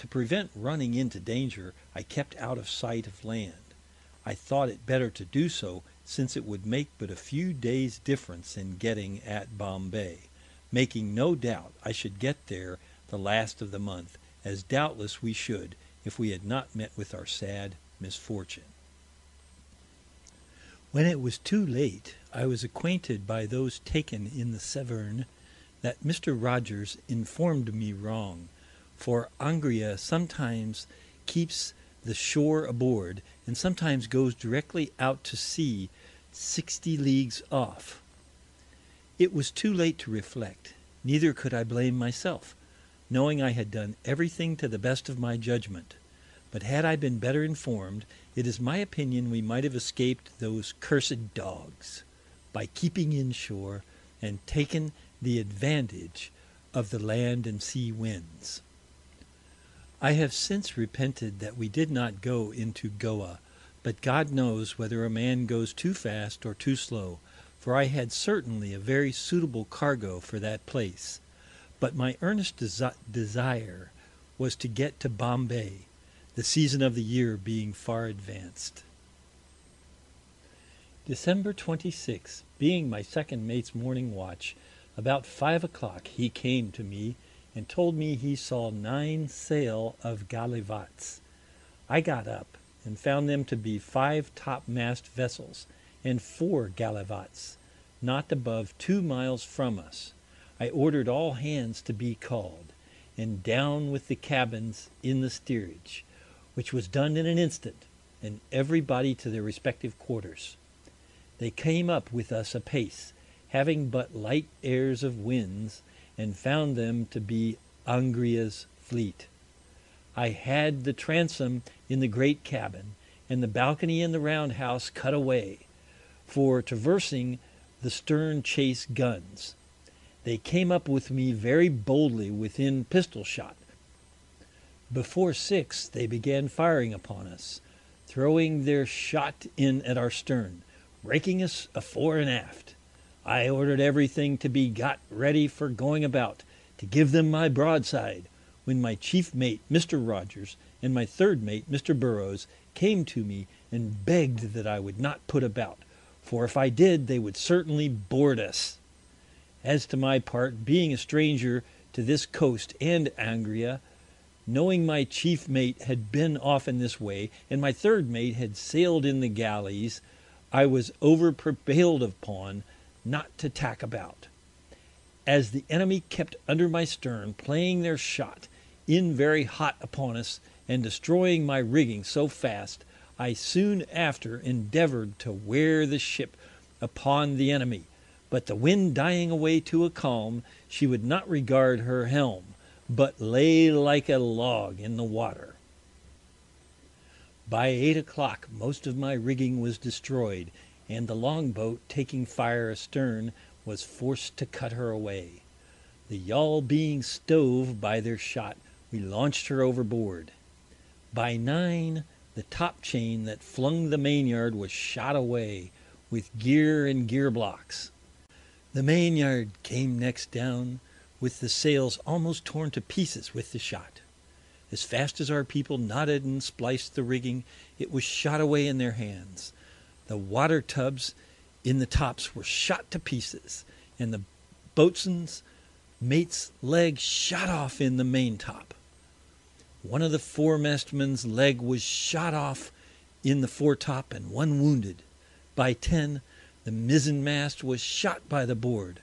To prevent running into danger, I kept out of sight of land. I thought it better to do so, since it would make but a few days' difference in getting at Bombay, making no doubt I should get there the last of the month, as doubtless we should, if we had not met with our sad misfortune. When it was too late, I was acquainted by those taken in the Severn that Mr. Rogers informed me wrong, for Angria sometimes keeps the shore aboard, and sometimes goes directly out to sea 60 leagues off. It was too late to reflect, neither could I blame myself, knowing I had done everything to the best of my judgment. But had I been better informed, it is my opinion we might have escaped those cursed dogs, by keeping in shore, and taken the advantage of the land and sea winds. I have since repented that we did not go into Goa, but God knows whether a man goes too fast or too slow, for I had certainly a very suitable cargo for that place. But my earnest desire was to get to Bombay, the season of the year being far advanced. December 26, being my second mate's morning watch, about 5 o'clock he came to me and told me he saw 9 sail of gallivats. I got up and found them to be 5 topmast vessels and 4 gallivats, not above 2 miles from us. I ordered all hands to be called, and down with the cabins in the steerage, which was done in an instant, and everybody to their respective quarters. They came up with us apace, having but light airs of winds, and found them to be Angria's fleet. I had the transom in the great cabin, and the balcony in the roundhouse cut away, for traversing the stern chase guns. They came up with me very boldly within pistol shot. Before 6 they began firing upon us, throwing their shot in at our stern, raking us afore and aft. I ordered everything to be got ready for going about, to give them my broadside, when my chief mate, Mr. Rogers, and my third mate, Mr. Burrows, came to me and begged that I would not put about, for if I did, they would certainly board us. As to my part, being a stranger to this coast and Angria, knowing my chief mate had been off in this way, and my third mate had sailed in the galleys, I was over prevailed upon not to tack about. As the enemy kept under my stern, playing their shot in very hot upon us, and destroying my rigging so fast, I soon after endeavored to wear the ship upon the enemy, but the wind dying away to a calm, she would not regard her helm, but lay like a log in the water. By 8 o'clock most of my rigging was destroyed, and the longboat, taking fire astern, was forced to cut her away. The yawl being stove by their shot, we launched her overboard. By 9, the top chain that flung the mainyard was shot away, with gear and gear blocks. The mainyard came next down, with the sails almost torn to pieces with the shot. As fast as our people knotted and spliced the rigging, it was shot away in their hands. The water tubs in the tops were shot to pieces, and the boatswain's mate's leg shot off in the maintop. One of the foremastman's leg was shot off in the foretop, and one wounded. By 10, the mizzen mast was shot by the board.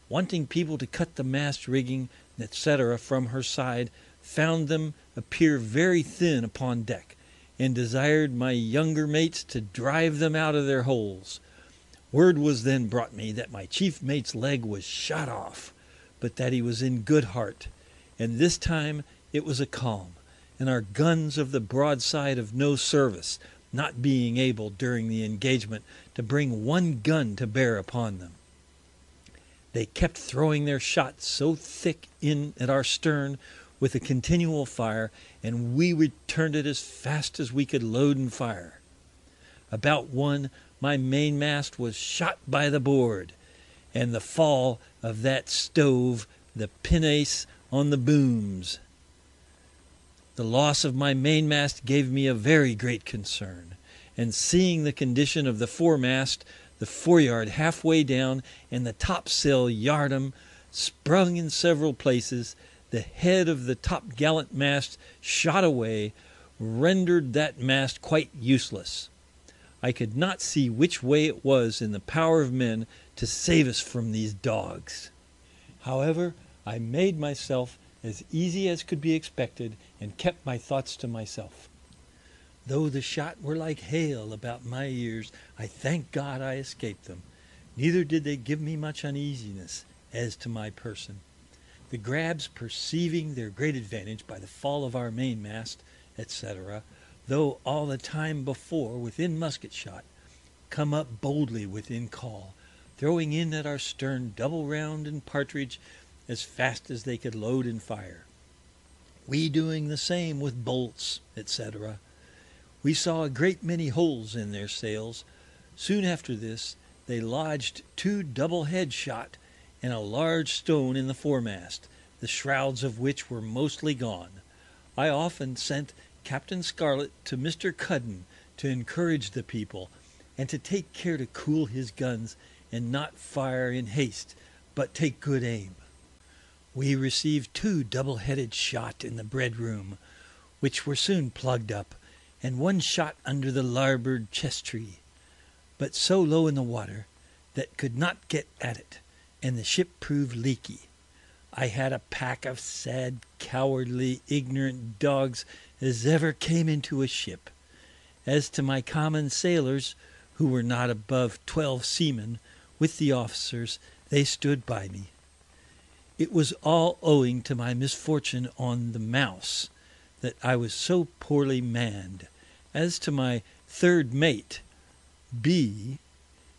Wanting people to cut the mast rigging, etc., from her side, found them appear very thin upon deck, and desired my younger mates to drive them out of their holes. Word was then brought me that my chief mate's leg was shot off, but that he was in good heart, and this time it was a calm, and our guns of the broadside of no service, not being able during the engagement to bring one gun to bear upon them. They kept throwing their shot so thick in at our stern with a continual fire, and we returned it as fast as we could load and fire. About 1, my mainmast was shot by the board, and the fall of that stove the pinnace on the booms. The loss of my mainmast gave me a very great concern, and seeing the condition of the foremast, the foreyard halfway down, and the topsail yardom sprung in several places, the head of the topgallant mast shot away, rendered that mast quite useless. I could not see which way it was in the power of men to save us from these dogs. However, I made myself as easy as could be expected, and kept my thoughts to myself. Though the shot were like hail about my ears, I thank God I escaped them. Neither did they give me much uneasiness as to my person. The grabs, perceiving their great advantage by the fall of our mainmast, etc., though all the time before within musket shot, come up boldly within call, throwing in at our stern double round and partridge as fast as they could load and fire. We doing the same with bolts, etc. We saw a great many holes in their sails. Soon after this, they lodged 2 double head shot and a large stone in the foremast, the shrouds of which were mostly gone. I often sent Captain Scarlett to Mr. Cudden to encourage the people, and to take care to cool his guns, and not fire in haste, but take good aim. We received 2 double-headed shot in the bread room, which were soon plugged up, and 1 shot under the larboard chest tree, but so low in the water that could not get at it, and the ship proved leaky. I had a pack of sad, cowardly, ignorant dogs as ever came into a ship. As to my common sailors, who were not above 12 seamen, with the officers, they stood by me. It was all owing to my misfortune on the Mouse that I was so poorly manned. As to my 3rd mate, B,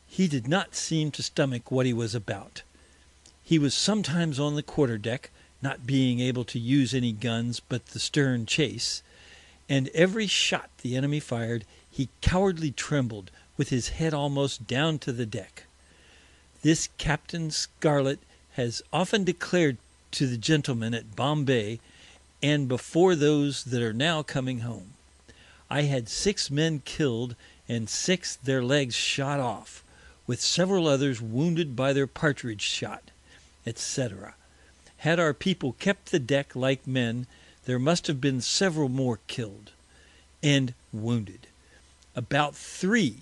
he did not seem to stomach what he was about. He was sometimes on the quarter deck, not being able to use any guns but the stern chase, and every shot the enemy fired, he cowardly trembled, with his head almost down to the deck. This Captain Scarlett has often declared to the gentlemen at Bombay, and before those that are now coming home. I had 6 men killed, and 6 their legs shot off, with several others wounded by their partridge shot, etc. Had our people kept the deck like men, there must have been several more killed and wounded. About 3,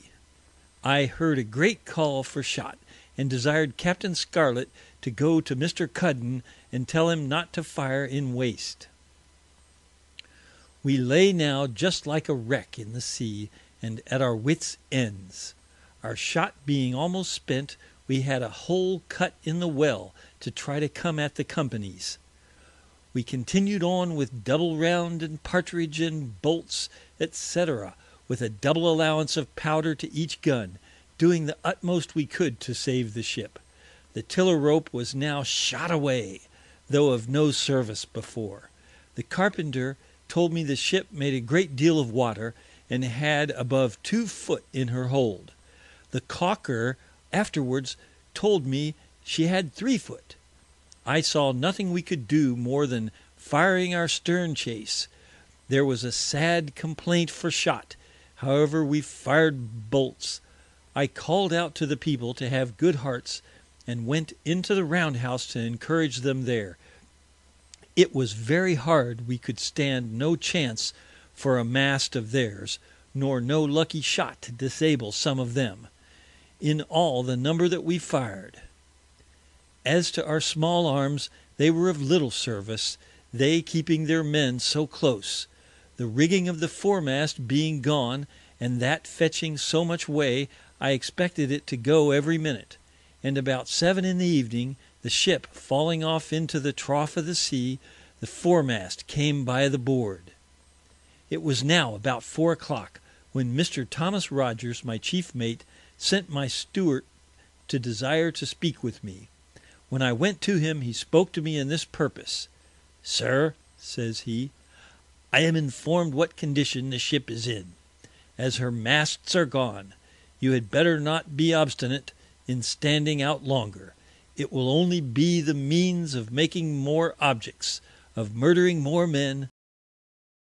I heard a great call for shot, and desired Captain Scarlett to go to Mr. Cudden and tell him not to fire in waste. We lay now just like a wreck in the sea, and at our wits' ends. Our shot being almost spent, we had a hole cut in the well to try to come at the companies. We continued on with double round and partridge and bolts, etc., with a double allowance of powder to each gun, doing the utmost we could to save the ship. The tiller rope was now shot away, though of no service before. The carpenter told me the ship made a great deal of water, and had above 2 foot in her hold. The caulker afterwards told me she had 3 foot. I saw nothing we could do more than firing our stern chase. There was a sad complaint for shot. However, we fired bolts. I called out to the people to have good hearts, and went into the roundhouse to encourage them there. It was very hard we could stand no chance for a mast of theirs, nor no lucky shot to disable some of them, in all the number that we fired. As to our small arms, they were of little service, they keeping their men so close, the rigging of the foremast being gone, and that fetching so much way, I expected it to go every minute, and about 7 in the evening, the ship falling off into the trough of the sea, the foremast came by the board. It was now about 4 o'clock, when Mr. Thomas Rogers, my chief mate, sent my steward to desire to speak with me. When I went to him, he spoke to me in this purpose: "Sir," says he, "I am informed what condition the ship is in. As her masts are gone, you had better not be obstinate in standing out longer. It will only be the means of making more objects, of murdering more men,